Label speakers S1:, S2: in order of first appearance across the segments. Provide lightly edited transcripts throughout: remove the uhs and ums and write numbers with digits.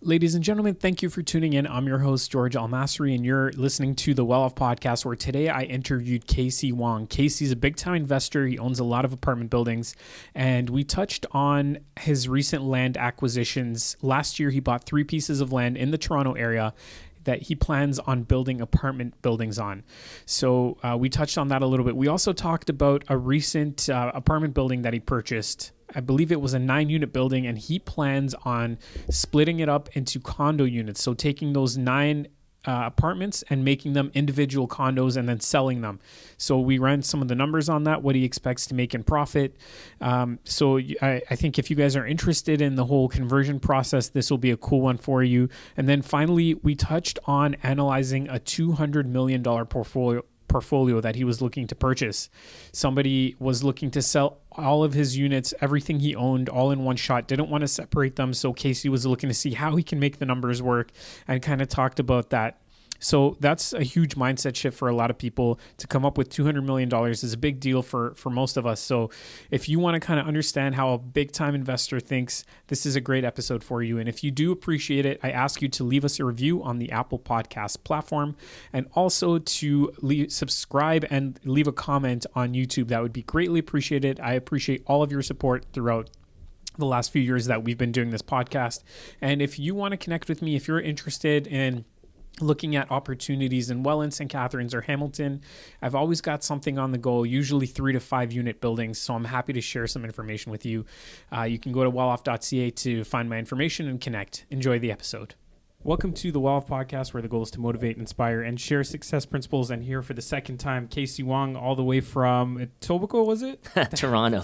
S1: Ladies and gentlemen, thank you for tuning in. I'm your host, George Masri, and you're listening to the Well Off Podcast, where today I interviewed Kasey Wong. Kasey's a big-time investor. He owns a lot of apartment buildings, and we touched on his recent land acquisitions. Last year, he bought 3 pieces of land in the Toronto area that he plans on building apartment buildings on. So we touched on that a little bit. We also talked about a recent apartment building that he purchased. I believe it was a 9-unit building, and he plans on splitting it up into condo units. So taking those 9 apartments and making them individual condos and then selling them. So we ran some of the numbers on that, what he expects to make in profit. So I think if you guys are interested in the whole conversion process, this will be a cool one for you. And then finally, we touched on analyzing a $200 million portfolio that he was looking to purchase. Somebody was looking to sell all of his units, everything he owned, all in one shot, didn't want to separate them. So Kasey was looking to see how he can make the numbers work and kind of talked about that. So that's a huge mindset shift for a lot of people. To come up with $200 million is a big deal for most of us. So if you want to kind of understand how a big time investor thinks, this is a great episode for you. And if you do appreciate it, I ask you to leave us a review on the Apple Podcast platform, and also to subscribe and leave a comment on YouTube. That would be greatly appreciated. I appreciate all of your support throughout the last few years that we've been doing this podcast. And if you want to connect with me, if you're interested in looking at opportunities in Welland, St. Catharines, or Hamilton, I've always got something on the go, usually 3 to 5 unit buildings. So I'm happy to share some information with you. You can go to welloff.ca to find my information and connect. Enjoy the episode. Welcome to the Well Off Podcast, where the goal is to motivate, inspire, and share success principles. And here for the second time, Kasey Wong, all the way from Etobicoke, was it?
S2: Toronto.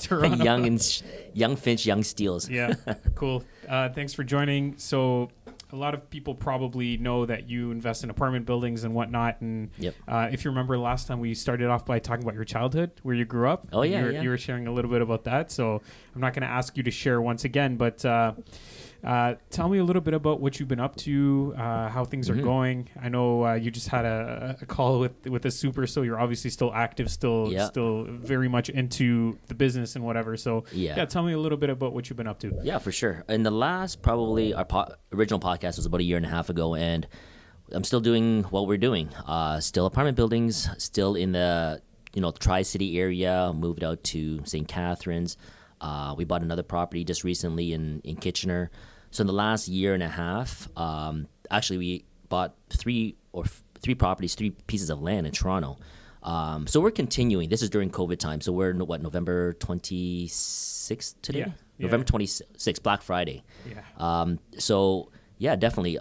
S2: young Finch, young Steels.
S1: Yeah, cool. Thanks for joining. So a lot of people probably know that you invest in apartment buildings and whatnot. And
S2: yep.
S1: If you remember last time, we started off by talking about your childhood, where you grew up.
S2: Oh, yeah,
S1: You were sharing a little bit about that. So I'm not going to ask you to share once again, but tell me a little bit about what you've been up to, how things are going. I know you just had a call with a super, so you're obviously still active, still very much into the business and whatever. So yeah, tell me a little bit about what you've been up to.
S2: Yeah, for sure. In the last, probably our original podcast was about a year and a half ago, and I'm still doing what we're doing. Still apartment buildings, still in the Tri-City area, moved out to St. Catharines. We bought another property just recently in Kitchener. So in the last year and a half, actually we bought 3 properties, 3 pieces of land in Toronto. So we're continuing. This is during COVID time. So we're November 26th today?
S1: Yeah.
S2: November 26th, Black Friday.
S1: Yeah.
S2: So yeah, definitely.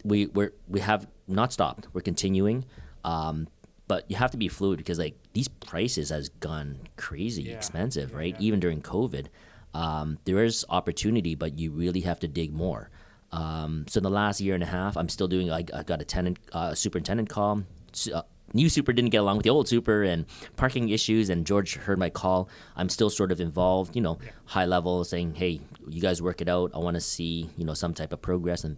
S2: We have not stopped. We're continuing. But you have to be fluid because these prices has gone crazy expensive, right? Yeah. Even during COVID, there is opportunity, but you really have to dig more. So in the last year and a half, I'm still doing. I got a superintendent call. New super didn't get along with the old super, and parking issues. And George heard my call. I'm still sort of involved, high level, saying, "Hey, you guys work it out. I want to see, some type of progress, and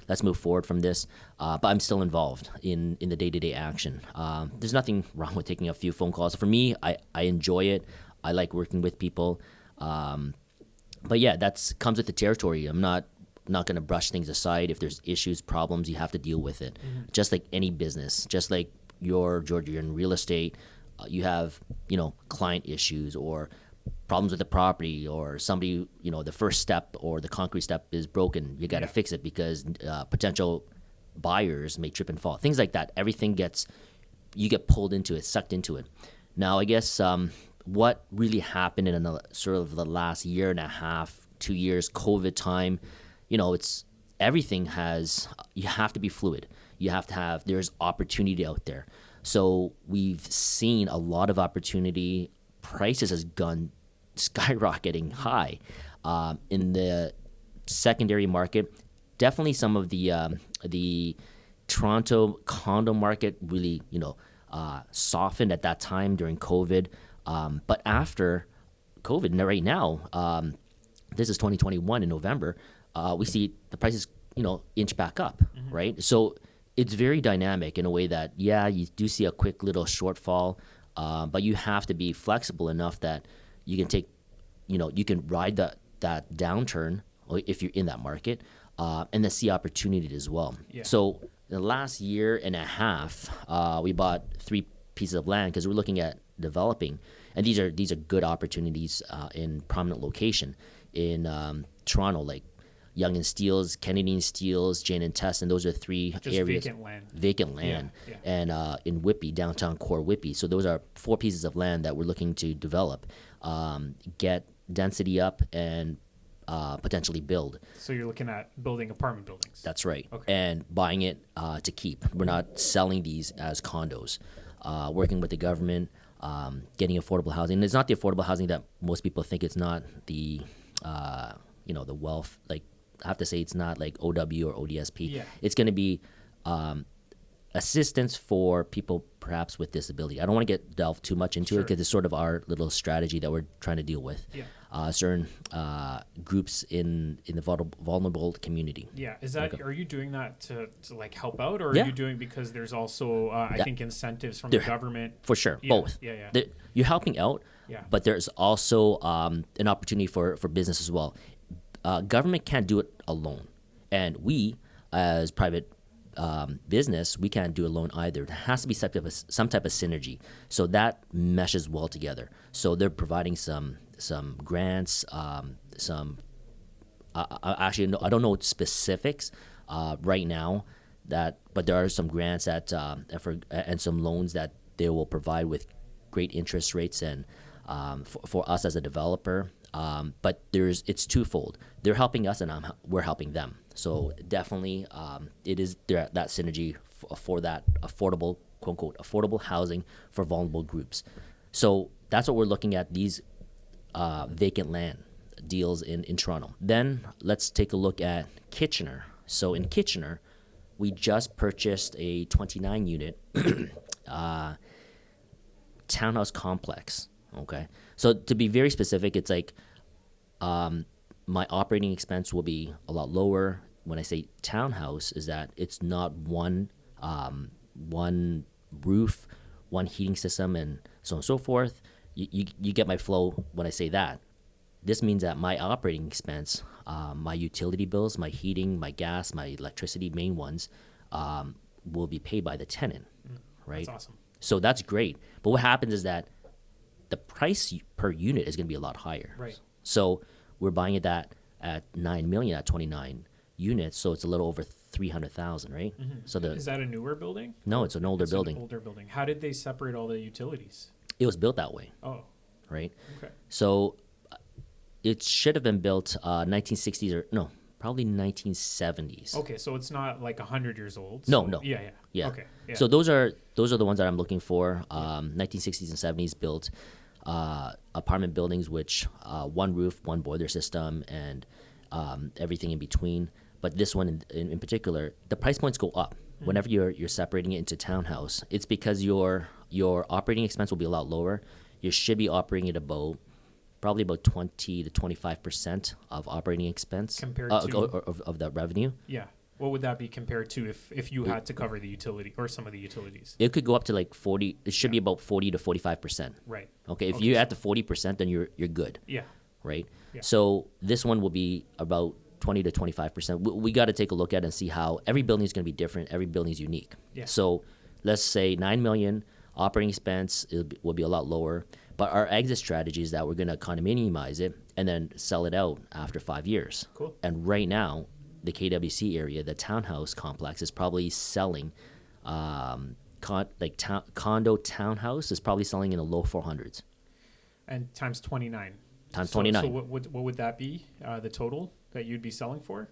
S2: let's move forward from this." But I'm still involved in the day-to-day action. There's nothing wrong with taking a few phone calls. For me, I enjoy it. I like working with people. But yeah, that comes with the territory. I'm not going to brush things aside. If there's issues, problems, you have to deal with it. Mm-hmm. Just like any business, just like you're in real estate, you have, client issues or problems with the property, or somebody, the first step or the concrete step is broken. You got to fix it because potential buyers may trip and fall. Things like that. Everything you get pulled into it, sucked into it. Now, I guess what really happened in the last year and a half, 2 years, COVID time, it's everything you have to be fluid. You have to there's opportunity out there. So we've seen a lot of opportunity. Prices has gone skyrocketing high in the secondary market. Definitely some of the Toronto condo market really, softened at that time during COVID. But after COVID, right now, this is 2021 in November, we see the prices, inch back up, right? So it's very dynamic in a way that, you do see a quick little shortfall, but you have to be flexible enough that you can take, you can ride that downturn if you're in that market, and then see opportunity as well.
S1: Yeah.
S2: So in the last year and a half, we bought 3 pieces of land because we're looking at developing, and these are good opportunities in prominent location in Toronto, like Yonge and Steeles, Kennedy and Steeles, Jane and Tess, and those are 3
S1: Just
S2: areas.
S1: Vacant land. Yeah.
S2: And in Whitby, downtown core Whitby. So those are 4 pieces of land that we're looking to develop, get density up, and potentially build.
S1: So you're looking at building apartment buildings.
S2: That's right.
S1: Okay.
S2: And buying it to keep. We're not selling these as condos. Working with the government, getting affordable housing. And it's not the affordable housing that most people think. It's not the, the wealth. Like, I have to say, it's not like OW or ODSP.
S1: Yeah.
S2: It's going to be assistance for people perhaps with disability. I don't want to get delved too much into it because it's sort of our little strategy that we're trying to deal with.
S1: Yeah.
S2: Certain groups in the vulnerable community.
S1: Yeah. Is that,
S2: Okay.
S1: are you doing that to like help out, or are
S2: Yeah.
S1: you doing because there's also, I
S2: Yeah.
S1: think, incentives from
S2: There-
S1: the government?
S2: For sure,
S1: Yeah,
S2: both.
S1: yeah.
S2: You're helping out,
S1: Yeah.
S2: but there's also an opportunity for business as well. Government can't do it alone, and we, as private business, we can't do it alone either. There has to be some type of synergy, so that meshes well together. So they're providing some grants, some. Actually, no, I don't know specifics right now. But there are some grants and some loans that they will provide with great interest rates and for us as a developer. But it's twofold. They're helping us, and we're helping them. So definitely, it is that synergy for that affordable, quote unquote, affordable housing for vulnerable groups. So that's what we're looking at, these vacant land deals in Toronto. Then let's take a look at Kitchener. So in Kitchener, we just purchased a 29 unit townhouse complex. Okay, so to be very specific, it's like my operating expense will be a lot lower. When I say townhouse, is that it's not one roof, one heating system, and so on and so forth. You get my flow when I say that. This means that my operating expense, my utility bills, my heating, my gas, my electricity, main ones, will be paid by the tenant, right?
S1: That's awesome.
S2: So that's great. But what happens is that the price per unit is going to be a lot higher.
S1: Right.
S2: So we're buying it at $9 million at 29 units, so it's a little over $300,000, right?
S1: Mm-hmm.
S2: So
S1: Is that a newer building?
S2: No, it's an older building.
S1: An older building. How did they separate all the utilities?
S2: It was built that way,
S1: Oh,
S2: right?
S1: okay.
S2: So it should have been built 1960s or no, probably 1970s.
S1: Okay, so it's not like 100 years old.
S2: No,
S1: so-
S2: no.
S1: Yeah. Okay. Yeah.
S2: So those are the ones that I'm looking for. 1960s and 70s built apartment buildings, which one roof, one boiler system, and everything in between. But this one in particular, the price points go up whenever you're separating it into townhouse. It's because your operating expense will be a lot lower. You should be operating at probably about 20 to 25% of operating expense
S1: Compared to-
S2: of the revenue.
S1: Yeah. What would that be compared to if you had to cover the utility or some of the utilities?
S2: It could go up to like 40. It should be about 40 to 45%.
S1: Right.
S2: Okay, if
S1: Okay,
S2: you're
S1: so-
S2: at the 40%, then you're good,
S1: Yeah.
S2: right?
S1: Yeah.
S2: So this one will be about 20 to 25%. We got to take a look at it and see how every building is going to be different. Every building is unique.
S1: Yeah.
S2: So let's say $9 million operating expense will be a lot lower, but our exit strategy is that we're going to condominiumize it and then sell it out after 5 years.
S1: Cool.
S2: And right now, the KWC area, the townhouse complex, is probably selling, condo townhouse is probably selling in the low 400s.
S1: And times 29.
S2: Times
S1: So
S2: 29.
S1: So what would that be? The total that you'd be selling for?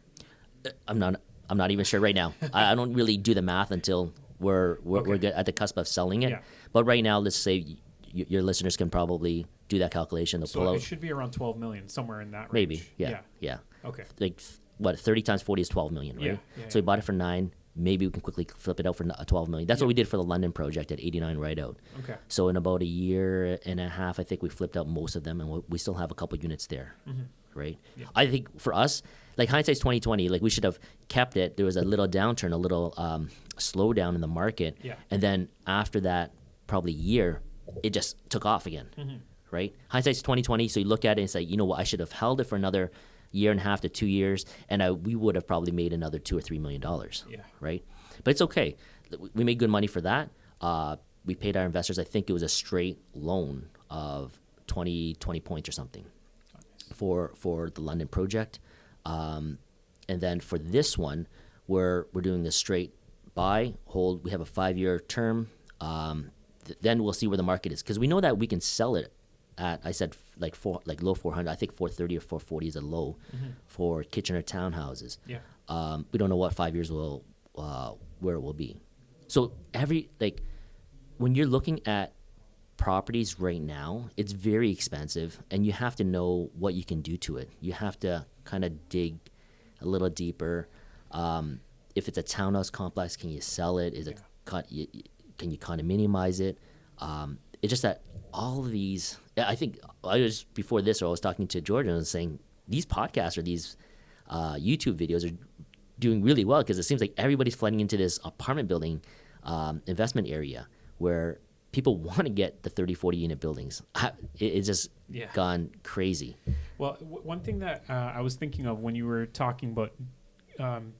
S2: I'm not even sure right now. I don't really do the math until we're
S1: Okay.
S2: good at the cusp of selling it.
S1: Yeah.
S2: But right now, let's say your listeners can probably do that calculation. They'll
S1: So
S2: pull
S1: it
S2: out
S1: should be around 12 million, somewhere in that range.
S2: maybe, yeah.
S1: Okay.
S2: Like what 30 times 40 is 12 million, right?
S1: Yeah,
S2: So we bought it for 9. Maybe we can quickly flip it out for 12 million. That's what we did for the London project at 89 right out.
S1: Okay.
S2: So in about a year and a half, I think we flipped out most of them, and we still have a couple units there, right?
S1: Yeah.
S2: I think for us, like hindsight's 2020, like we should have kept it. There was a little downturn, a little slowdown in the market,
S1: Yeah.
S2: and then after that, probably year, it just took off again, right? Hindsight's 2020, so you look at it and say, you know what, I should have held it for another year and a half to 2 years, and we would have probably made another $2 or $3 million.
S1: Yeah.
S2: Right. But it's okay. We made good money for that. We paid our investors. I think it was a straight loan of 20 points or something for the London project. And then for this one, we're doing a straight buy, hold. We have a 5-year term. Then we'll see where the market is, because we know that we can sell it at, I said low 400. I think 430 or 440 is a low for Kitchener townhouses.
S1: Yeah.
S2: We don't know what 5 years will where it will be. So when you're looking at properties right now, it's very expensive, and you have to know what you can do to it. You have to kind of dig a little deeper. If it's a townhouse complex, can you sell it? Can you condominiumize it? It's just that all of these, I think before this, I was talking to George and I was saying these podcasts or these YouTube videos are doing really well, because it seems like everybody's flooding into this apartment building investment area where people want to get the 30, 40 unit buildings. It's just gone crazy.
S1: Well, one thing that I was thinking of when you were talking about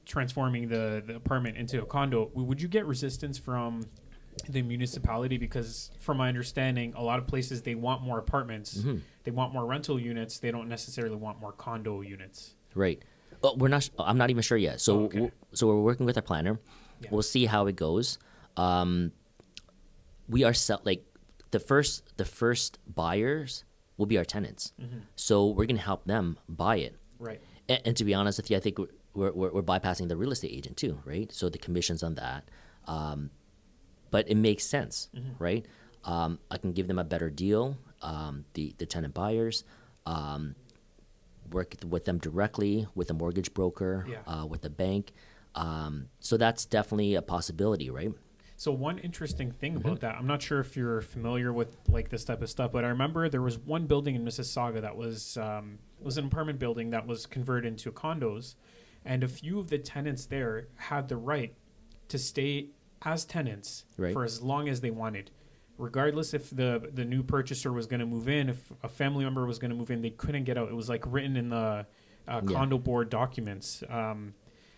S1: transforming the apartment into a condo, would you get resistance from the municipality? Because from my understanding, a lot of places, they want more apartments. They want more rental units. They don't necessarily want more condo units.
S2: Right. I'm not even sure yet. So so we're working with our planner. Yeah. We'll see how it goes. We are the first buyers will be our tenants. So we're going to help them buy it. Right. And to be honest with you, I think we're bypassing the real estate agent too, right? So the commissions on that. But it makes sense, right? I can give them a better deal. The tenant buyers, work with them directly, with a mortgage broker, with the bank. So that's definitely a possibility, right?
S1: So one interesting thing about that, I'm not sure if you're familiar with this type of stuff, but I remember there was one building in Mississauga that was an apartment building that was converted into condos, and a few of the tenants there had the right to stay as tenants for as long as they wanted. Regardless if the new purchaser was going to move in, if a family member was going to move in, they couldn't get out. It was written in the condo board documents.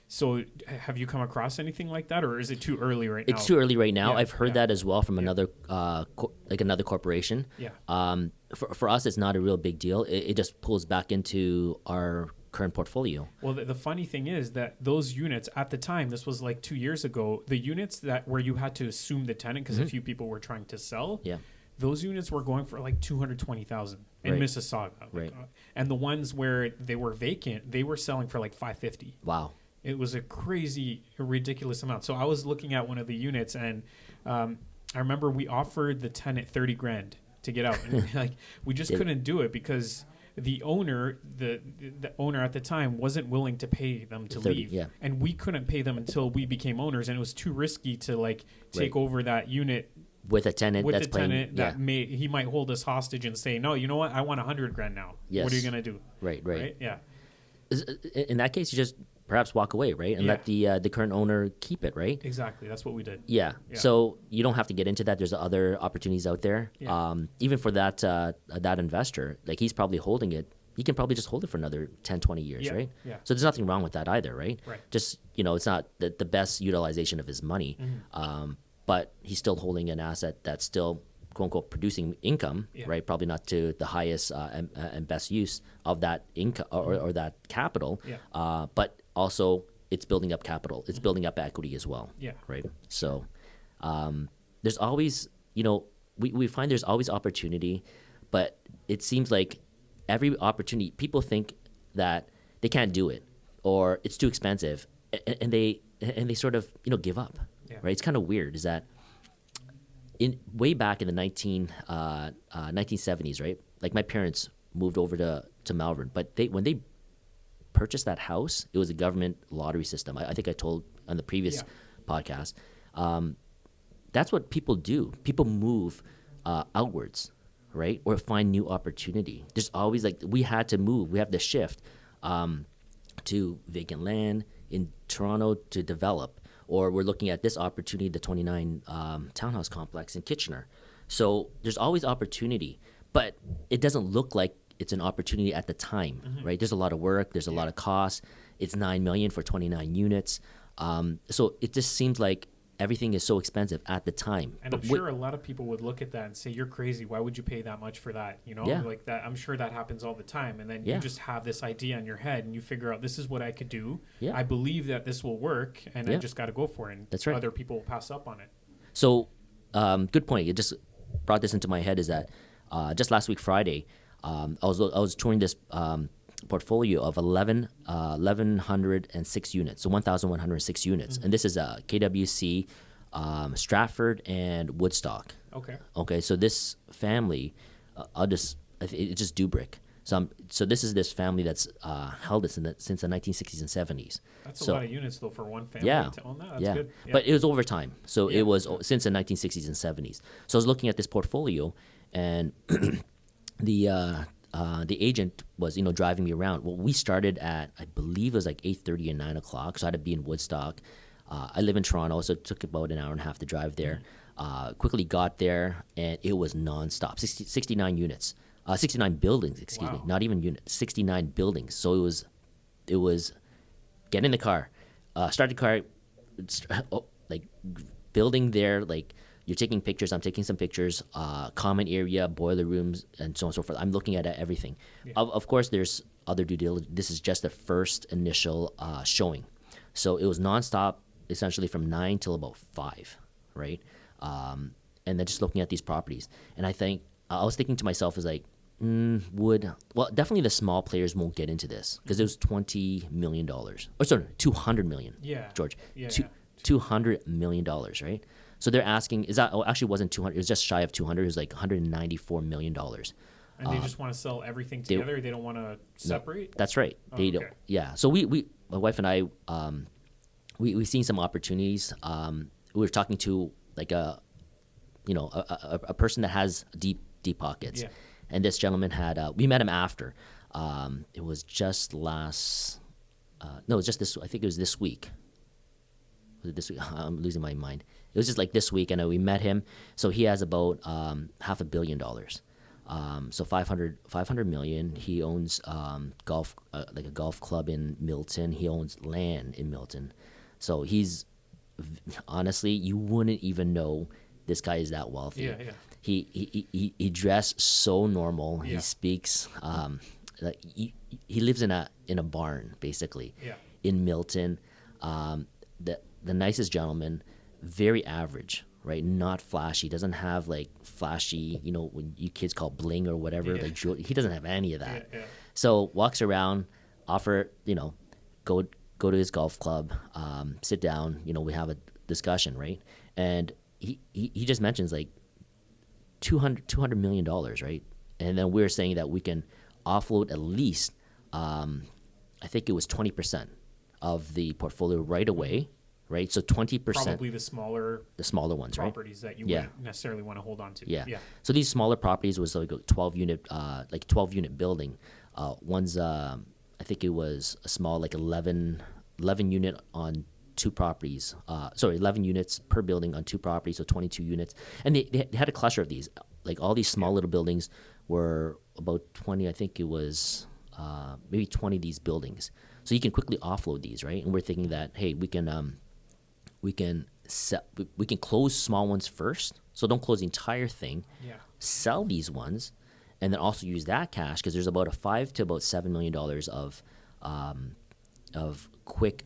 S1: So have you come across anything like that, or is it too early right now?
S2: It's too early right now. I've heard that as well from another another corporation. For us, it's not a real big deal. It just pulls back into our current portfolio.
S1: Well, the funny thing is that those units at the time, this was 2 years ago, the units where you had to assume the tenant because a few people were trying to sell, those units were going for $220,000 in Mississauga. And the ones where they were vacant, they were selling for $550,000.
S2: Wow.
S1: It was a ridiculous amount. So I was looking at one of the units, and I remember we offered the tenant $30,000 to get out, and we just couldn't do it because the owner, the owner at the time, wasn't willing to pay them to leave, and we couldn't pay them until we became owners, and it was too risky to take over that unit
S2: with a tenant
S1: he might hold us hostage and say, no, you know what, I want $100,000 now. What are you gonna do?
S2: Right.
S1: Yeah.
S2: In that case, you just perhaps walk away, right, and let the current owner keep it, right?
S1: Exactly, that's what we did.
S2: Yeah. So you don't have to get into that. There's other opportunities out there. Even for that investor, he's probably holding it. He can probably just hold it for another 10, 20 years, right? Yeah. So there's nothing wrong with that either, right? Just it's not the best utilization of his money, but he's still holding an asset that's still quote unquote producing income, right? Probably not to the highest and best use of that income or that capital, but also it's building up capital. It's building up equity as well, right? So there's always, we find there's always opportunity, but it seems like every opportunity, people think that they can't do it or it's too expensive, and they sort of give up, right? It's kind of weird. Is that way back in the 1970s, right? My parents moved over to Malvern, but when they purchased that house, it was a government lottery system. I think I told on the previous podcast. That's what people do. People move outwards, right? Or find new opportunity. There's always we had to move. We have to shift to vacant land in Toronto to develop. Or we're looking at this opportunity, the 29 townhouse complex in Kitchener. So there's always opportunity, but it doesn't look like it's an opportunity at the time, right? There's a lot of work, there's a lot of costs. It's $9 million for 29 units. So it just seems like everything is so expensive at the time.
S1: And I'm sure a lot of people would look at that and say, "You're crazy. Why would you pay that much for that?" You know, like that. I'm sure that happens all the time. And then you just have this idea in your head, and you figure out, this is what I could do. Yeah. I believe that this will work, and I just got to go for it. And
S2: that's right.
S1: Other people will pass up on it.
S2: So, good point. It just brought this into my head. Is that just last week Friday, I was touring this portfolio of 1,106 units, so 1,106 units, and this is KWC, Stratford, and Woodstock. Okay. So this family, it's just Dubrick. So this is this family that's held it since the 1960s and 70s.
S1: That's a lot of units though for one family to own that. That's good. Yeah.
S2: But it was over time. So it was since the 1960s and 70s. So I was looking at this portfolio, and the agent was, driving me around. Well, we started at, I believe it was like 8:30 and 9 o'clock. So I had to be in Woodstock. I live in Toronto, so it took about an hour and a half to drive there. Quickly got there, and it was nonstop. 69 units, 69 buildings. Excuse me, not even units. 69 buildings. So it was get in the car, start the car, like building there, like. You're taking pictures. I'm taking some pictures. Common area, boiler rooms, and so on and so forth. I'm looking at everything. Yeah. Of course, there's other due diligence. This is just the first initial showing. So it was nonstop, essentially from 9 till about 5, right? And then just looking at these properties. And I was thinking to myself, is like, definitely the small players won't get into this because it was $20 million. Or sorry, $200 million.
S1: Yeah.
S2: George. Yeah. $200 million, right? So they're asking, actually wasn't 200, it was just shy of 200, it was like $194 million.
S1: And they just want to sell everything together? They don't want to separate?
S2: No, that's right. They don't. Yeah. So my wife and I, we've seen some opportunities. We were talking to like a person that has deep pockets. Yeah. And this gentleman we met him after. It was just this, I think it was this week. Was it this week? I'm losing my mind. It was just like this week, and we met him. So he has about $500 million. So 500 million. He owns golf, like a golf club in Milton. He owns land in Milton. So he's honestly, you wouldn't even know this guy is that wealthy. Yeah, yeah. He dressed so normal. Yeah. He speaks. Like he lives in a barn basically. Yeah. In Milton. The nicest gentleman. Very average, right? Not flashy. Doesn't have like flashy, when you kids call bling or whatever. Yeah. Like he doesn't have any of that. Yeah, yeah. So walks around, offer, go to his golf club, sit down. We have a discussion, right? And he just mentions like $200 million, right? And then we're saying that we can offload at least, I think it was 20% of the portfolio right away. Right, so 20%.
S1: Probably the smaller
S2: ones, right?
S1: Properties that you wouldn't necessarily want to hold on to.
S2: Yeah. So these smaller properties was like a 12 unit building. One's I think it was a small like 11 unit on 2 properties. 11 units per building on 2 properties, so 22 units. And they had a cluster of these. Like all these small little buildings were about 20. I think it was maybe 20 of these buildings. So you can quickly offload these, right? And we're thinking that we can close small ones first, so don't close the entire thing. Yeah. Sell these ones, and then also use that cash because there's about a $5 to about $7 million of quick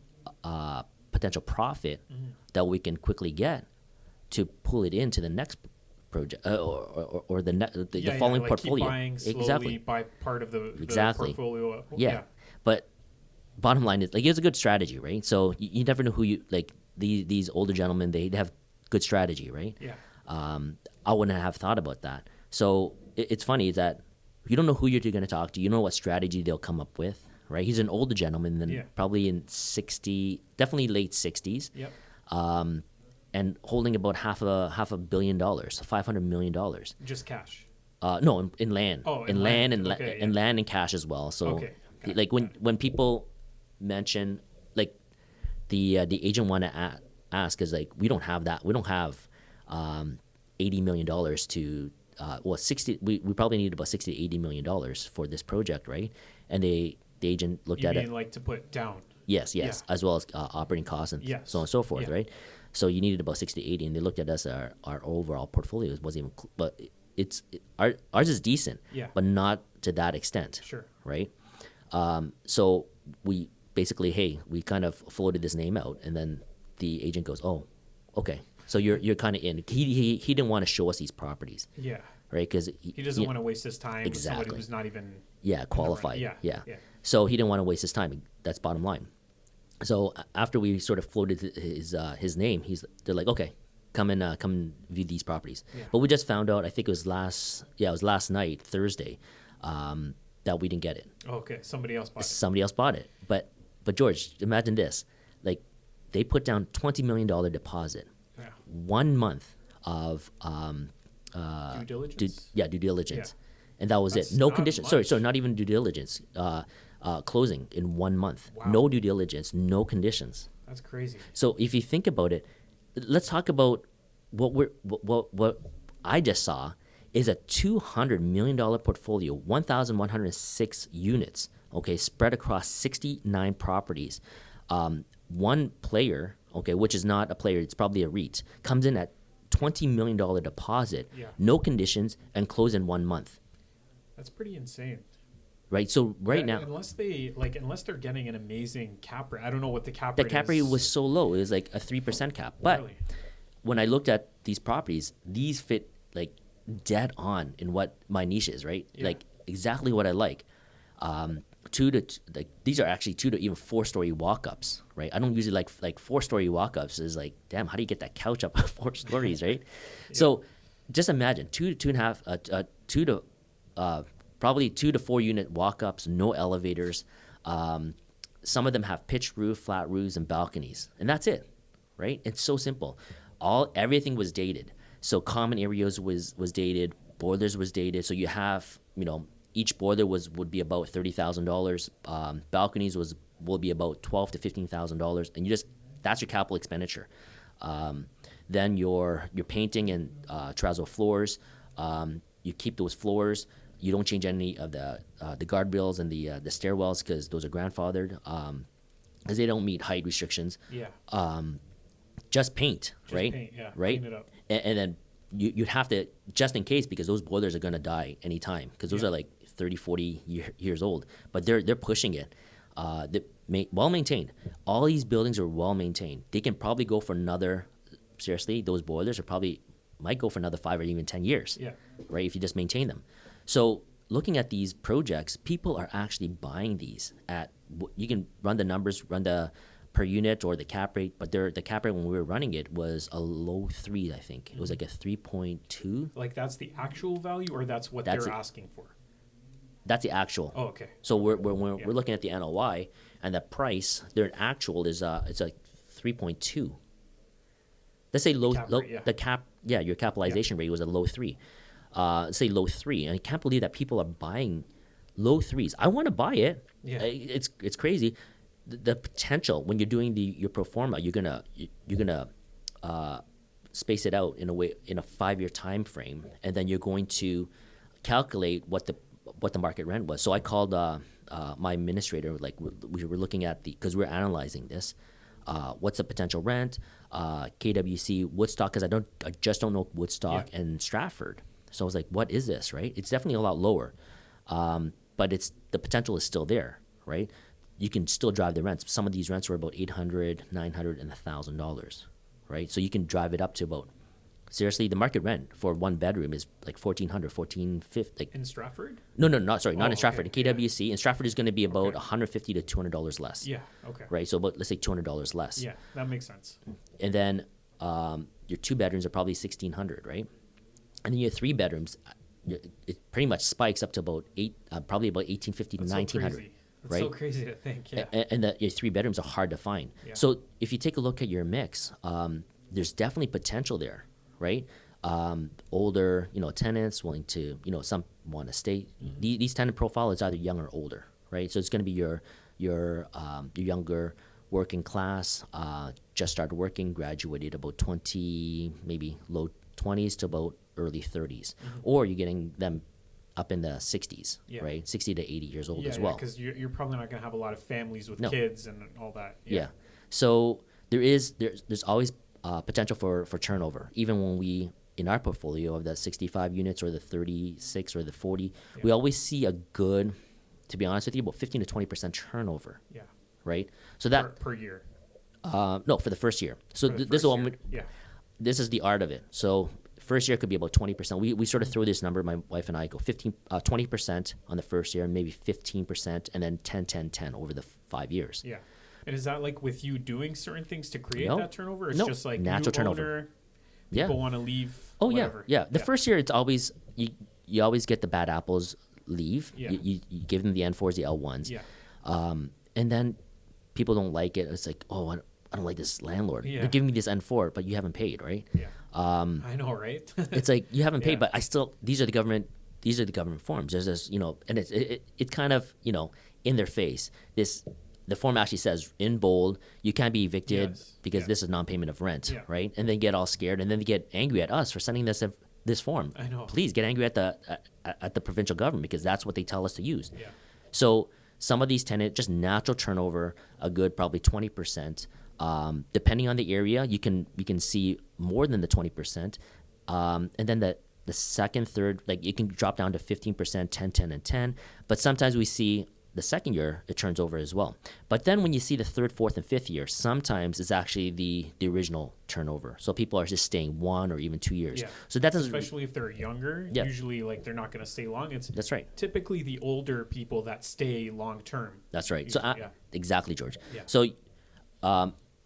S2: potential profit that we can quickly get to pull it into the next project or the following
S1: like
S2: portfolio.
S1: Keep buying slowly, buy part of the portfolio.
S2: Yeah, but bottom line is it's a good strategy, right? So you never know who you like. These older gentlemen, they have good strategy, right? Yeah. I wouldn't have thought about that. So it's funny is that you don't know who you're going to talk to. You don't know what strategy they'll come up with, right? He's an older gentleman, probably in definitely late 60s. Yep. And holding about half a billion dollars, $500 million.
S1: Just cash.
S2: No, in land.
S1: Oh,
S2: in land and land and cash as well. So, like when people mention like the agent want to ask is like we don't have that. We don't have $80 million to well, 60. We probably need about 60 to 80 million dollars for this project, right? And the agent looked
S1: You
S2: at
S1: mean
S2: it.
S1: like to put down?
S2: Yes,
S1: Yeah.
S2: as well as operating costs and
S1: Yes.
S2: so on and so forth,
S1: Yeah.
S2: right? So you needed about 60 to 80, and they looked at us. Our overall portfolio wasn't even, but ours is decent,
S1: Yeah.
S2: but not to that extent,
S1: Sure.
S2: right? So we basically, hey, we kind of floated this name out, and then the agent goes, oh, okay, so you're kind of in. He didn't want to show us these properties,
S1: Yeah.
S2: right? Because
S1: He doesn't want to waste his time with somebody
S2: Exactly.
S1: who's not even
S2: qualified.
S1: Yeah.
S2: Yeah. So he didn't want to waste his time. That's bottom line. So after we sort of floated his name, they're like, okay, come and view these properties.
S1: Yeah.
S2: But we just found out, I think it was last night, Thursday, that we didn't get it.
S1: Okay, somebody else bought it.
S2: Somebody else bought it. But George, imagine this, like they put down $20 million deposit,
S1: Yeah.
S2: 1 month of
S1: Due diligence.
S2: due diligence,
S1: Yeah.
S2: and that was
S1: That's
S2: it. No
S1: not
S2: conditions.
S1: much.
S2: Sorry, not even due diligence. Closing in 1 month.
S1: Wow.
S2: No due diligence. No conditions.
S1: That's crazy.
S2: So if you think about it, let's talk about what I just saw is a $200 million portfolio, 1,106 units. Okay, spread across 69 properties. One player, okay, which is not a player, it's probably a REIT, comes in at $20 million deposit,
S1: Yeah.
S2: no conditions, and close in 1 month.
S1: That's pretty insane.
S2: Right. So right
S1: Yeah,
S2: now,
S1: unless they're getting an amazing cap rate. I don't know what the cap
S2: the
S1: rate
S2: cap
S1: is.
S2: rate was so low; it was like a 3% cap. But
S1: Really?
S2: when I looked at these properties, these fit like dead on in what my niche is. Right.
S1: Yeah.
S2: Like exactly what I like. These are actually 2 to even 4-story walk-ups. Right. I don't usually like 4-story walk-ups. Is like, damn, how do you get that couch up 4 stories? Right.
S1: Yeah.
S2: So just imagine probably 2 to 4 unit walk-ups, no elevators. Some of them have pitched roof, flat roofs, and balconies, and that's it, right? It's so simple. Everything was dated. So common areas was dated, boilers was dated. So you have, each boiler would be about $30,000. Balconies will be about $12,000 to $15,000, and that's your capital expenditure. Then your painting and terrazzo floors. You keep those floors. You don't change any of the guardrails and the stairwells because those are grandfathered because they don't meet height restrictions.
S1: Yeah.
S2: Just paint,
S1: Just
S2: right?
S1: paint, yeah.
S2: Right.
S1: Clean it up.
S2: And then you'd have to, just in case, because those boilers are going to die anytime because those
S1: Yeah.
S2: are like 30, 40 years old. But they're pushing it. Well maintained. All these buildings are well maintained. They can probably go for another. Seriously, those boilers might go for another 5 or even 10 years.
S1: Yeah.
S2: Right, if you just maintain them. So looking at these projects, people are actually buying these at, you can run the numbers, run the per unit or the cap rate, but the cap rate when we were running it was a low 3, I think. It was like a 3.2.
S1: Like that's the actual value, or that's what
S2: That's
S1: they're
S2: it.
S1: asking for?
S2: That's the actual.
S1: Oh, okay.
S2: So we're
S1: Yeah.
S2: looking at the NOI, and the price, their actual is it's like 3.2. Let's say
S1: Cap rate, yeah.
S2: your capitalization rate was a low 3. Let's say low 3, and I can't believe that people are buying low 3s. I want to buy it.
S1: Yeah.
S2: It's crazy. The potential when you're doing your pro forma, you're gonna space it out in a 5-year time frame, and then you're going to calculate what the market rent was. So I called my administrator, like we were looking at because we're analyzing this. What's the potential rent? KWC, Woodstock, because I just don't know Woodstock and Stratford. So I was like, what is this, right? It's definitely a lot lower, but the potential is still there, right? You can still drive the rents. Some of these rents were about $800, $900, and $1,000, right? So you can drive it up to about, seriously, the market rent for 1 bedroom is like $1,400, $1,450. Like,
S1: In Stratford?
S2: no, not in Stratford.
S1: Okay,
S2: In KWC, in Stratford is going to be about
S1: Okay.
S2: $150 to $200 less.
S1: Yeah. Okay.
S2: Right, so about, let's say $200 less.
S1: Yeah, that makes sense.
S2: And then your 2 bedrooms are probably $1,600, right? And then your 3 bedrooms, it pretty much spikes up to about probably about $1,850 to
S1: That's so
S2: $1,900.
S1: crazy. That's
S2: right?
S1: so crazy to think. Yeah.
S2: And your 3 bedrooms are hard to find.
S1: Yeah.
S2: So if you take a look at your mix, there's definitely potential there, right? Older, tenants willing to, some want to stay.
S1: Mm-hmm.
S2: These tenant profile is either young or older, right? So it's going to be your younger working class, just started working, graduated about 20, maybe low 20s to about early 30s, or you're getting them up in the 60s, right? 60 to 80 years old as well.
S1: Because you're probably not going to have a lot of families with
S2: No.
S1: kids and all that.
S2: Yeah. So there's always potential for turnover. Even when we, in our portfolio of the 65 units or the 36 or the 40, we always see a good, to be honest with you, about 15 to 20% turnover.
S1: Yeah.
S2: Right? So that
S1: per year.
S2: No, for the first year. So this is the art of it. So first year could be about 20%. We sort of throw this number, my wife and I go 20% on the first year, and maybe 15%, and then 10 over the 5 years.
S1: Yeah. And is that like with you doing certain things to create that turnover? It's just like
S2: natural turnover.
S1: Owner, people want to leave.
S2: Oh,
S1: whatever.
S2: yeah. The first year, it's always, you always get the bad apples leave.
S1: Yeah.
S2: You give them the N4s, the L1s.
S1: Yeah.
S2: And then people don't like it. It's like, oh, I don't like this landlord.
S1: Yeah.
S2: They're giving me this N4, but you haven't paid, right?
S1: Yeah. I know, right?
S2: It's like you haven't paid, but I still, these are the government forms. There's this, and it's kind of, in their face. The form actually says in bold, you can't be evicted because this is non-payment of rent, right? And they get all scared, and then they get angry at us for sending this form.
S1: I know.
S2: Please get angry at the provincial government, because that's what they tell us to use.
S1: Yeah.
S2: So some of these tenants, just natural turnover, a good probably 20%. Depending on the area, you can see more than the 20%, and then the second, third, like it can drop down to 15%, 10, and 10. But sometimes we see the second year it turns over as well. But then when you see the third, fourth, and fifth year, sometimes it's actually the original turnover. So people are just staying 1 or even 2 years.
S1: Yeah.
S2: So that doesn't,
S1: especially if they're younger.
S2: Yeah.
S1: Usually, like they're not going to stay long.
S2: That's right.
S1: Typically the older people that stay long term.
S2: That's right.
S1: Usually,
S2: So exactly, George.
S1: Yeah.
S2: So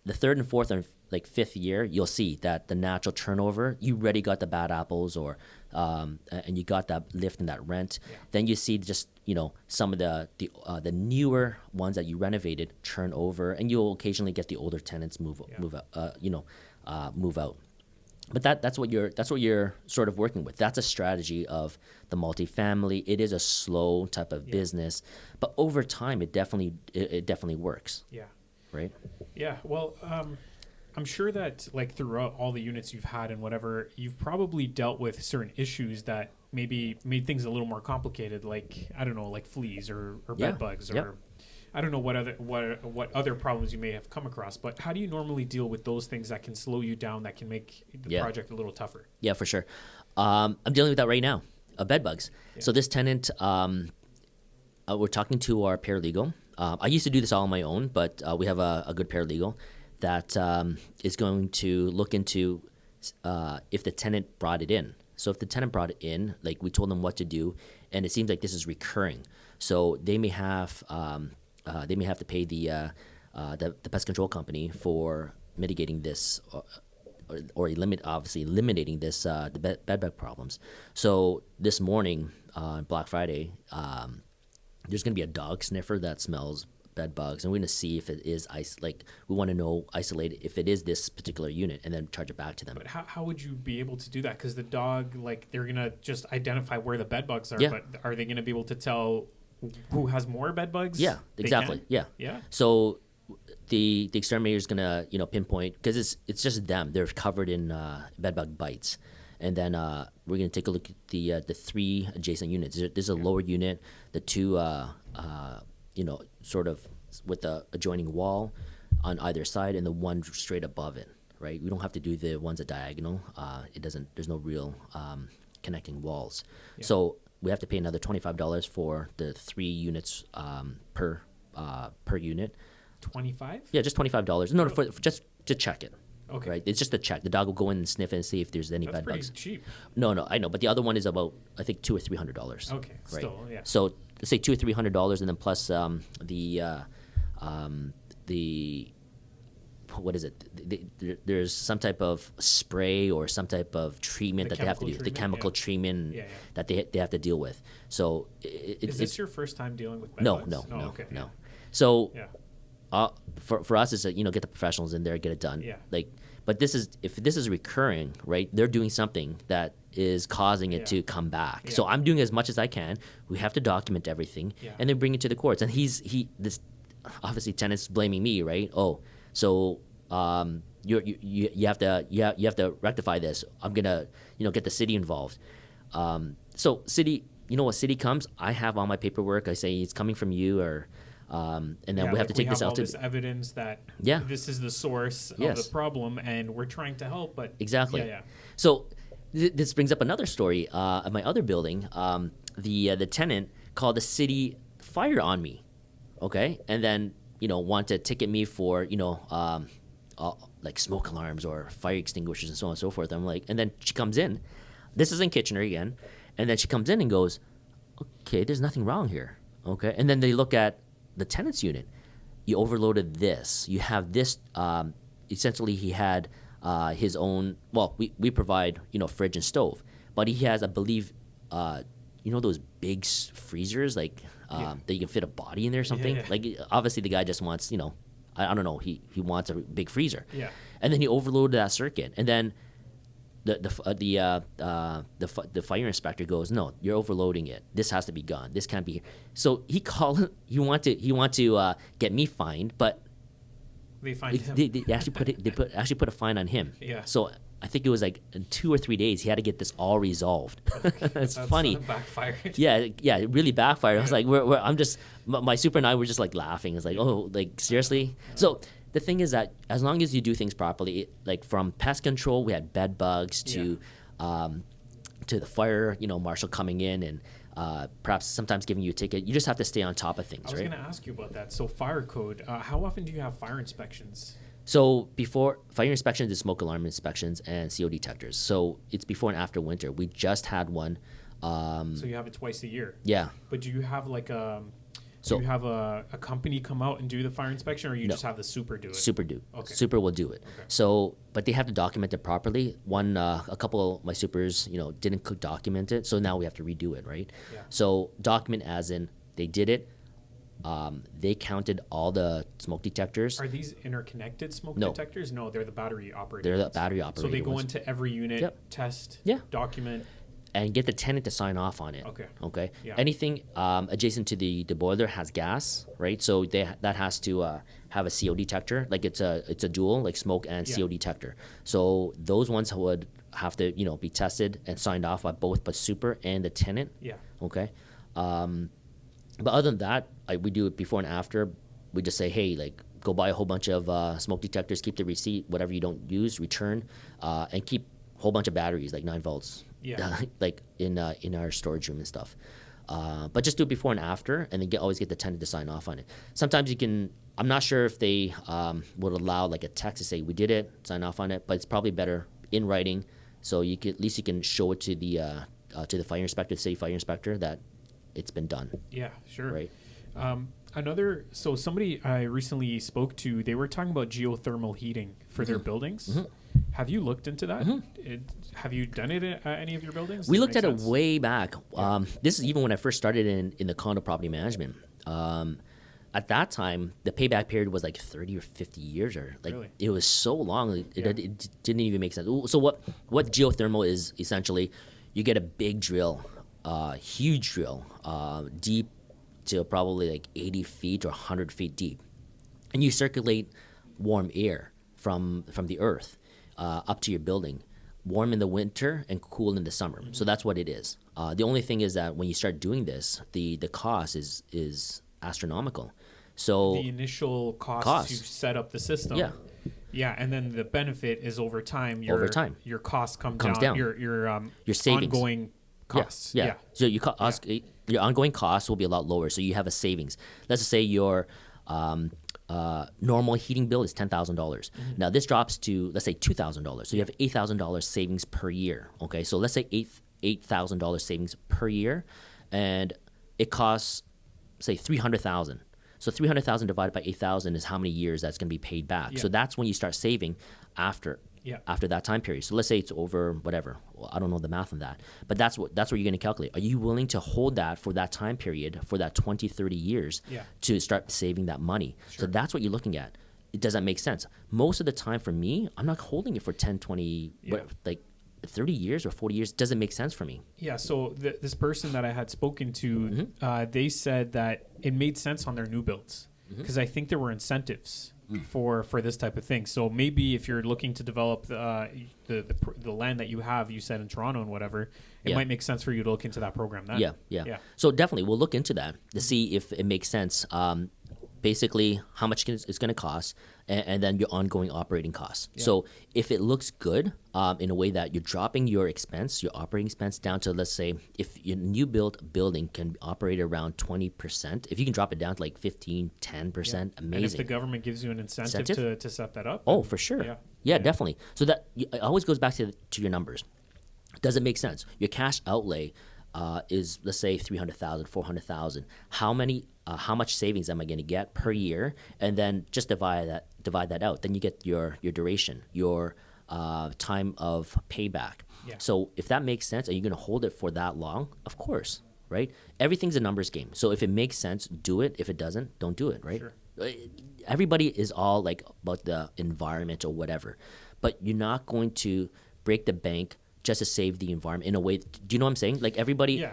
S2: the third and fourth and like fifth year, you'll see that the natural turnover, you already got the bad apples, or and you got that lift in that rent.
S1: Yeah.
S2: Then you see just some of the newer ones that you renovated turn over, and you'll occasionally get the older tenants move out. But that's what you're sort of working with. That's a strategy of the multifamily. It is a slow type of business, but over time, it definitely works.
S1: Yeah.
S2: Right.
S1: Yeah. Well, I'm sure that like throughout all the units you've had and whatever, you've probably dealt with certain issues that maybe made things a little more complicated. Like, I don't know, like fleas or bed bugs, or I don't know what other problems you may have come across. But how do you normally deal with those things that can slow you down, that can make the project a little tougher? Yeah,
S2: for sure. I'm dealing with that right now. Bed bugs. Yeah. So this tenant, we're talking to our paralegal. I used to do this all on my own, but we have a good paralegal that is going to look into if the tenant brought it in. So if the tenant brought it in, like we told them what to do, and it seems like this is recurring, so they may have to pay the pest control company for mitigating this, or eliminating this the bed bug problems. So this morning, Black Friday, there's going to be a dog sniffer that smells bed bugs, and we're going to see if it is we want to isolate if it is this particular unit, and then charge it back to them.
S1: But how would you be able to do that? Because the dog, like, they're going to just identify where the bed bugs are, but are they going to be able to tell who has more bed bugs?
S2: Yeah, exactly. Yeah. So the exterminator is going to pinpoint, because it's just them. They're covered in bed bug bites. And then we're going to take a look at the 3 adjacent units. There's a lower unit, the 2, sort of with the adjoining wall on either side, and the one straight above it, right? We don't have to do the ones at diagonal. There's no real connecting walls. Yeah. So we have to pay another $25 for the 3 units per unit.
S1: 25?
S2: Yeah, just $25. No, for just to check it.
S1: Okay.
S2: Right. It's just a check. The dog will go in and sniff it and see if there's any bed bugs.
S1: That's pretty cheap.
S2: No, I know, but the other one is about, I think, $200 or $300.
S1: Okay. Right. Still, yeah.
S2: So let's say $200 or $300, and then plus the what is it? There's some type of spray or some type of treatment that they have to do. The chemical treatment that they have to deal with. So
S1: is this your first time dealing with bed
S2: no,
S1: bugs?
S2: No.
S1: Okay.
S2: No. So for us, it's get the professionals in there, get it done.
S1: Yeah.
S2: But if this is recurring, right? They're doing something that is causing it to come back. Yeah. So I'm doing as much as I can. We have to document everything, and then bring it to the courts. And this obviously tenant's blaming me, right? Oh, so you have to rectify this. I'm gonna get the city involved. So city, what city comes, I have all my paperwork. I say it's coming from you, or and then we have to take this out to
S1: this evidence that this is the source of the problem, and we're trying to help. But
S2: exactly. So this brings up another story. At my other building, the tenant called the city fire on me, okay, and then want to ticket me for like smoke alarms or fire extinguishers and so on and so forth. I'm like, and then she comes in. This is in Kitchener again, and then she comes in and goes, "Okay, there's nothing wrong here." Okay, and then they look at the tenant's unit. You overloaded this. You have this. Essentially, he had his own. Well, we provide fridge and stove, but he has, I believe, those big freezers like that you can fit a body in there or something. Like obviously the guy just wants I don't know, he wants a big freezer. And then he overloaded that circuit, and then the fire inspector goes, "No, you're overloading it. This has to be gone. This can't be here." So he want to get me fined, but
S1: they fined him.
S2: They actually put a fine on him. So I think it was like in 2 or 3 days he had to get this all resolved. It's funny.
S1: Backfired.
S2: Yeah, it really backfired. I was like, my super and I were just like laughing. It's like, oh, like seriously. So the thing is that as long as you do things properly, like from pest control, we had bed bugs to the fire, marshal coming in and perhaps sometimes giving you a ticket. You just have to stay on top of things.
S1: I was going to ask you about that. So fire code, how often do you have fire inspections?
S2: So before fire inspections is smoke alarm inspections and CO detectors. So it's before and after winter. We just had one.
S1: So you have it twice a year.
S2: Yeah.
S1: But do you have like a company come out and do the fire inspection, or you just have the super do it?
S2: Super do.
S1: Okay.
S2: Super will do it. Okay. So, but they have to document it properly. A couple of my supers, didn't document it, so now we have to redo it, right?
S1: Yeah.
S2: So document as in they did it. They counted all the smoke detectors.
S1: Are these interconnected smoke detectors? No, they're the battery operated.
S2: They're the battery operated.
S1: So they go into every unit, test, document,
S2: and get the tenant to sign off on it. Okay.
S1: Yeah.
S2: Anything adjacent to the boiler has gas, right? So that has to have a CO detector. Like it's a dual, like smoke and CO detector. So those ones would have to be tested and signed off by both the super and the tenant.
S1: Yeah.
S2: Okay. But other than that, we do it before and after. We just say, hey, like, go buy a whole bunch of smoke detectors, keep the receipt, whatever you don't use, return, and keep a whole bunch of batteries, like 9 volts, like in our storage room and stuff. But just do it before and after, and then always get the tenant to sign off on it. Sometimes you can. I'm not sure if they would allow like a text to say we did it, sign off on it, but it's probably better in writing, so you can, at least you can show it to the fire inspector, the city fire inspector, that it's been done.
S1: Yeah, sure.
S2: Right.
S1: So somebody I recently spoke to, they were talking about geothermal heating for their buildings. Mm-hmm. Have you looked into that? Mm-hmm. Have you done it at any of your buildings?
S2: We looked at it way back. This is even when I first started in the condo property management. At that time, the payback period was like 30 or 50 years, or like really? It was so long. It didn't even make sense. So what geothermal is essentially, you get a big drill, huge drill, deep to probably like 80 feet or 100 feet deep, and you circulate warm air from the earth up to your building, warm in the winter and cool in the summer. Mm-hmm. So that's what it is. The only thing is that when you start doing this, the cost is astronomical. So
S1: the initial cost to set up the system. Yeah, and then the benefit is over time. Your cost comes down. Your
S2: savings.
S1: Ongoing costs.
S2: Yeah. So your ongoing costs will be a lot lower. So you have a savings. Let's just say your normal heating bill is $10,000. Mm-hmm. Now this drops to, let's say, $2,000. So you have $8,000 savings per year. Okay, so let's say $8,000 savings per year, and it costs, say, $300,000. So $300,000 divided by 8,000 is how many years that's going to be paid back. Yeah. So that's when you start saving after that time period. So let's say it's over whatever. Well, I don't know the math on that, but that's what you're going to calculate. Are you willing to hold that for that time period, for that 20, 30 years to start saving that money? Sure. So that's what you're looking at. Does that make sense? Most of the time for me, I'm not holding it for 10, 20, like 30 years or 40 years. Doesn't make sense for me.
S1: Yeah, so this person that I had spoken to, they said that it made sense on their new builds because I think there were incentives for this type of thing. So maybe if you're looking to develop the land that you have, you said in Toronto and whatever, it might make sense for you to look into that program then.
S2: Yeah. So definitely we'll look into that to see if it makes sense. Basically how much it's going to cost, and then your ongoing operating costs. So if it looks good in a way that you're dropping your operating expense down to, let's say, if your new build building can operate around 20%, if you can drop it down to like 15, 10%, amazing.
S1: And if the government gives you an incentive to set that up.
S2: Oh, for sure. Yeah, definitely. So that it always goes back to your numbers. Does it make sense? Your cash outlay is, let's say, 300,000, 400,000. How much savings am I going to get per year? And then just divide that out. Then you get your duration, your time of payback. So if that makes sense, are you going to hold it for that long? Of course, right? Everything's a numbers game. So if it makes sense, do it. If it doesn't, don't do it, right? Sure. Everybody is all like about the environment or whatever, but you're not going to break the bank just to save the environment in a way. Do you know what I'm saying? Like everybody,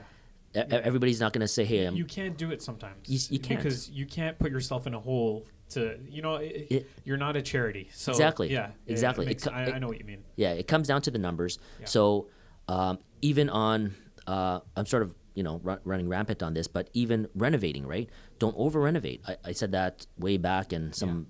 S2: everybody's not going to say, "Hey,
S1: you can't do it sometimes."
S2: You can't,
S1: because you can't put yourself in a hole. You're not a charity. So
S2: exactly.
S1: Exactly. I know what you mean.
S2: Yeah, it comes down to the numbers. So even on, I'm sort of running rampant on this, but even renovating, right? Don't over renovate. I said that way back in some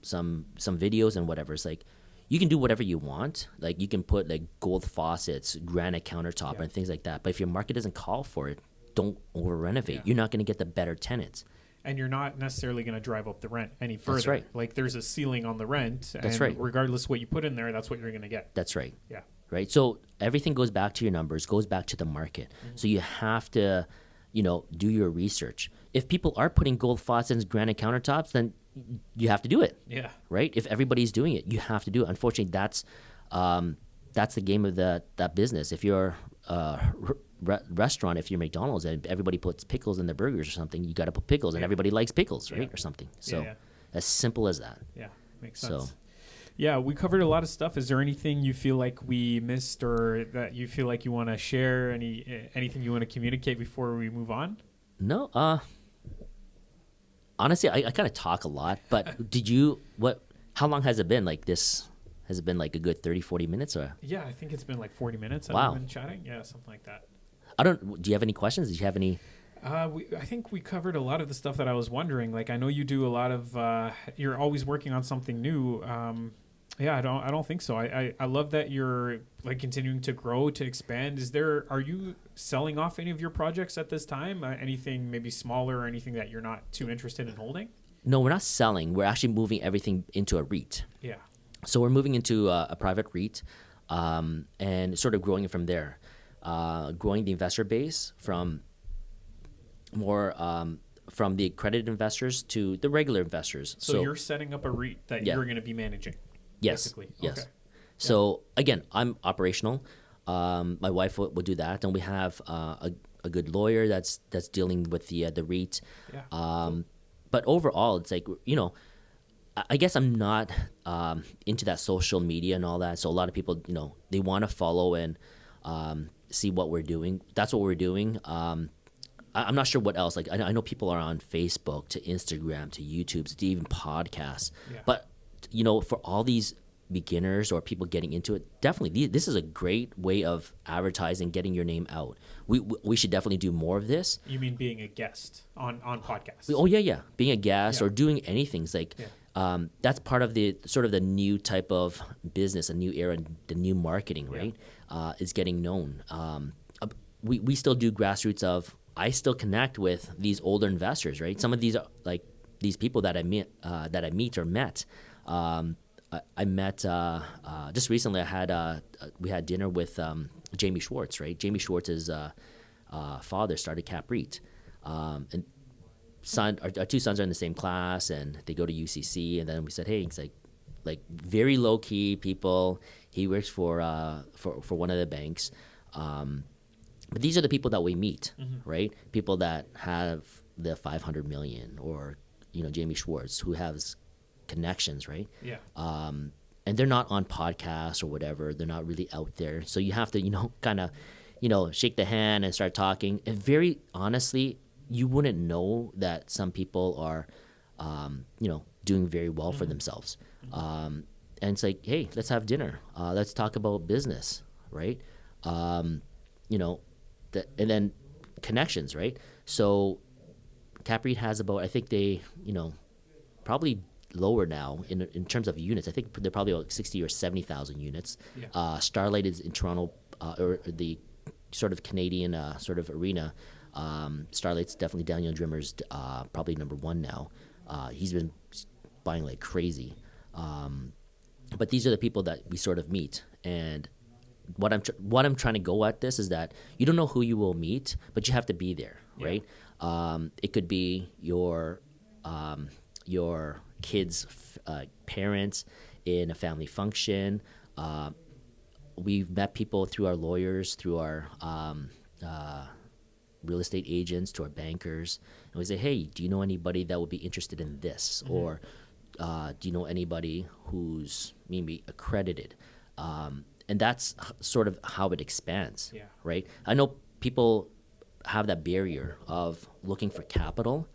S2: videos and whatever. It's like, you can do whatever you want. Like you can put like gold faucets, granite countertop, and things like that. But if your market doesn't call for it, don't over renovate. You're not going to get the better tenants.
S1: And you're not necessarily going to drive up the rent any further.
S2: That's right.
S1: Like there's a ceiling on the rent.
S2: That's right.
S1: Regardless what you put in there, that's what you're going to get.
S2: That's right.
S1: Yeah.
S2: Right. So everything goes back to your numbers, goes back to the market. So you have to, do your research. If people are putting gold faucets and granite countertops, then you have to do it.
S1: Yeah.
S2: Right. If everybody's doing it, you have to do it. Unfortunately, that's the game of that business. If you're restaurant, if you're McDonald's and everybody puts pickles in their burgers or something, you got to put pickles, and everybody likes pickles, right? Or something. So as simple as that.
S1: Yeah, makes sense. Yeah, we covered a lot of stuff. Is there anything you feel like we missed, or that you feel like you want to share? Anything you want to communicate before we move on?
S2: No. Honestly, I kind of talk a lot, but how long has it been like this? Has it been like a good 30, 40 minutes? Or?
S1: Yeah, I think it's been like 40 minutes.
S2: Wow.
S1: I've been chatting. Yeah, something like that.
S2: Do you have any questions? Did you have any?
S1: I think we covered a lot of the stuff that I was wondering. Like, I know you do a lot of, you're always working on something new. I don't think so. I love that you're like continuing to grow, to expand. Are you selling off any of your projects at this time? Anything maybe smaller, or anything that you're not too interested in holding?
S2: No, we're not selling. We're actually moving everything into a REIT.
S1: Yeah.
S2: So we're moving into a private REIT, and sort of growing it from there. Growing the investor base from more from the accredited investors to the regular investors.
S1: So you're setting up a REIT that you're going to be managing.
S2: Yes.
S1: Basically.
S2: Yes.
S1: Okay.
S2: So again, I'm operational. My wife will do that, and we have a good lawyer that's dealing with the REIT.
S1: Yeah.
S2: Cool. But overall, it's like I guess I'm not into that social media and all that. So a lot of people, they want to follow and see what we're doing. That's what we're doing. I'm not sure what else. Like I know people are on Facebook, to Instagram, to YouTube, to even podcasts. Yeah. But for all these beginners or people getting into it, definitely this is a great way of advertising, getting your name out. We should definitely do more of this.
S1: You mean being a guest on podcasts?
S2: Oh yeah, being a guest or doing anything. It's like.
S1: Yeah.
S2: That's part of the sort of the new type of business, a new era, the new marketing, right? Is getting known. We still do grassroots of. I still connect with these older investors, right? Some of these are like these people that I meet or met. I met just recently. We had dinner with Jamie Schwartz, right? Jamie Schwartz's father started CAPREIT, and. Our two sons are in the same class, and they go to UCC. And then we said, hey, it's like very low key people. He works for one of the banks, but these are the people that we meet, right? People that have the 500 million, or Jamie Schwartz, who has connections, right?
S1: Yeah.
S2: And they're not on podcasts or whatever. They're not really out there. So you have to kind of shake the hand and start talking. And very honestly, you wouldn't know that some people are, doing very well for themselves. And it's like, hey, let's have dinner. Let's talk about business, right? And then connections, right? So CAPREIT has about, I think they, probably lower now in terms of units. I think they're probably about 60 or 70,000 units. Yeah. Starlight is in Toronto, or the sort of Canadian sort of arena. Starlight's definitely Daniel Drimmer's probably number one now. He's been buying like crazy. But these are the people that we sort of meet. And what I'm trying to go at this is that you don't know who you will meet, but you have to be there, right? It could be your kids' parents in a family function. We've met people through our lawyers, through our real estate agents, to our bankers, and we say, hey, do you know anybody that would be interested in this? Or do you know anybody who's maybe accredited? And that's sort of how it expands, right? I know people have that barrier of looking for capital,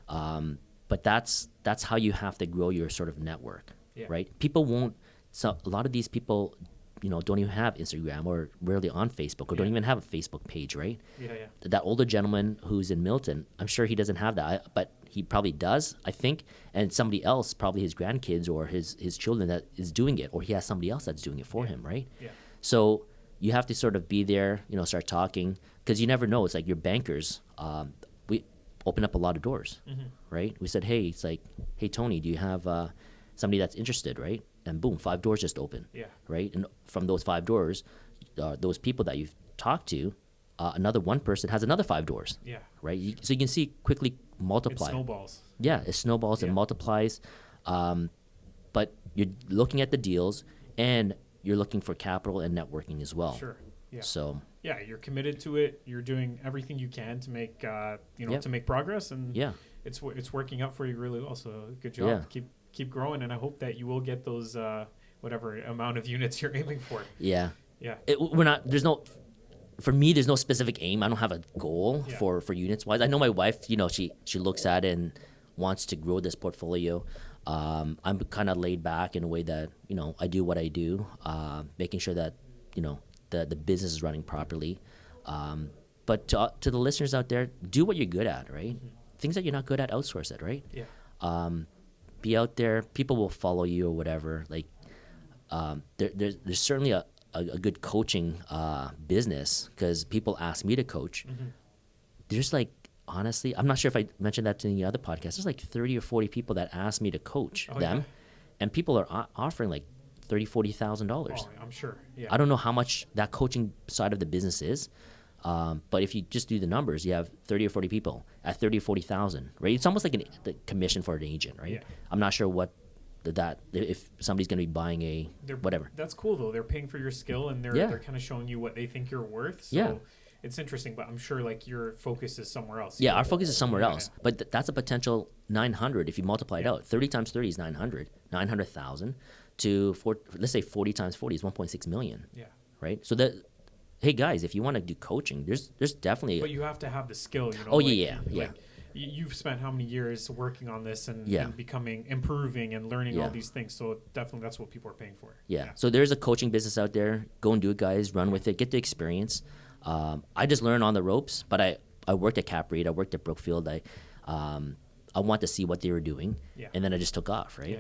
S2: but that's how you have to grow your sort of network, right? People won't. So a lot of these people, don't even have Instagram or rarely on Facebook or don't even have a Facebook page, right? That older gentleman who's in Milton, I'm sure he doesn't have that, but he probably does, I think, and somebody else, probably his grandkids or his children, that is doing it, or he has somebody else that's doing it for him, right? So you have to sort of be there, start talking, because you never know. It's like your bankers, we open up a lot of doors, right? We said, hey, it's like, hey, Tony, do you have somebody that's interested, right? And boom, 5 doors just open, right? And from those 5 doors, those people that you've talked to, another one person has another 5 doors, right? So you can see quickly multiply.
S1: It snowballs.
S2: Yeah, it snowballs and multiplies. But you're looking at the deals, and you're looking for capital and networking as well.
S1: Sure. Yeah.
S2: So.
S1: Yeah, you're committed to it. You're doing everything you can to make to make progress, and it's working out for you really well. So good job. Keep growing, and I hope that you will get those whatever amount of units you're aiming for.
S2: Yeah.
S1: Yeah.
S2: For me, there's no specific aim. I don't have a goal for units wise. I know my wife, she looks at it and wants to grow this portfolio. I'm kind of laid back in a way that, I do what I do, making sure that, the business is running properly. But to the listeners out there, do what you're good at, right? Things that you're not good at, outsource it, right?
S1: Yeah.
S2: Be out there. People will follow you or whatever. Like, there's certainly a good coaching business, because people ask me to coach. There's like, honestly, I'm not sure if I mentioned that in the other podcast, there's like 30 or 40 people that ask me to coach them, and people are offering like $30,000-$40,000.
S1: Oh, I'm sure. Yeah.
S2: I don't know how much that coaching side of the business is, but if you just do the numbers, you have 30 or 40 people at 30 or 40,000, right? It's almost like the commission for an agent, right? Yeah. I'm not sure what that if somebody's going to be buying whatever.
S1: That's cool though. They're paying for your skill, and they're kind of showing you what they think you're worth. So it's interesting, but I'm sure like your focus is somewhere else.
S2: Yeah, our focus is somewhere else. But that's a potential 900 if you multiply it out. 30 times 30 is 900,000 to let's say 40 times 40 is 1.6 million.
S1: Yeah.
S2: Right? So that, hey guys, if you want to do coaching, there's definitely
S1: But you have to have the skill, You've spent how many years working on this and improving and learning all these things. So definitely that's what people are paying for.
S2: Yeah. So there's a coaching business out there. Go and do it, guys. Run with it. Get the experience. I just learned on the ropes, but I worked at CAPREIT. I worked at Brookfield. I want to see what they were doing. Yeah. And then I just took off, right?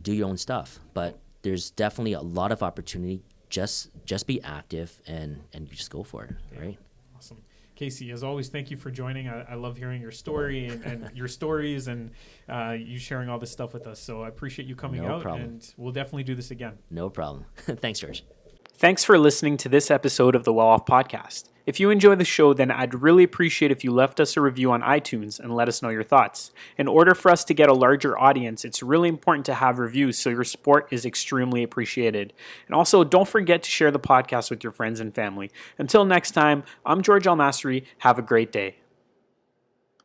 S2: Do your own stuff. But there's definitely a lot of opportunity. Just be active and you just go for it, right?
S1: Awesome. Kasey, as always, thank you for joining. I love hearing your story and your stories and you sharing all this stuff with us. So I appreciate you coming out, and we'll definitely do this again.
S2: No problem. Thanks, George.
S1: Thanks for listening to this episode of the Well Off Podcast. If you enjoy the show, then I'd really appreciate if you left us a review on iTunes and let us know your thoughts. In order for us to get a larger audience, it's really important to have reviews, so your support is extremely appreciated. And also, don't forget to share the podcast with your friends and family. Until next time, I'm George Masri. Have a great day.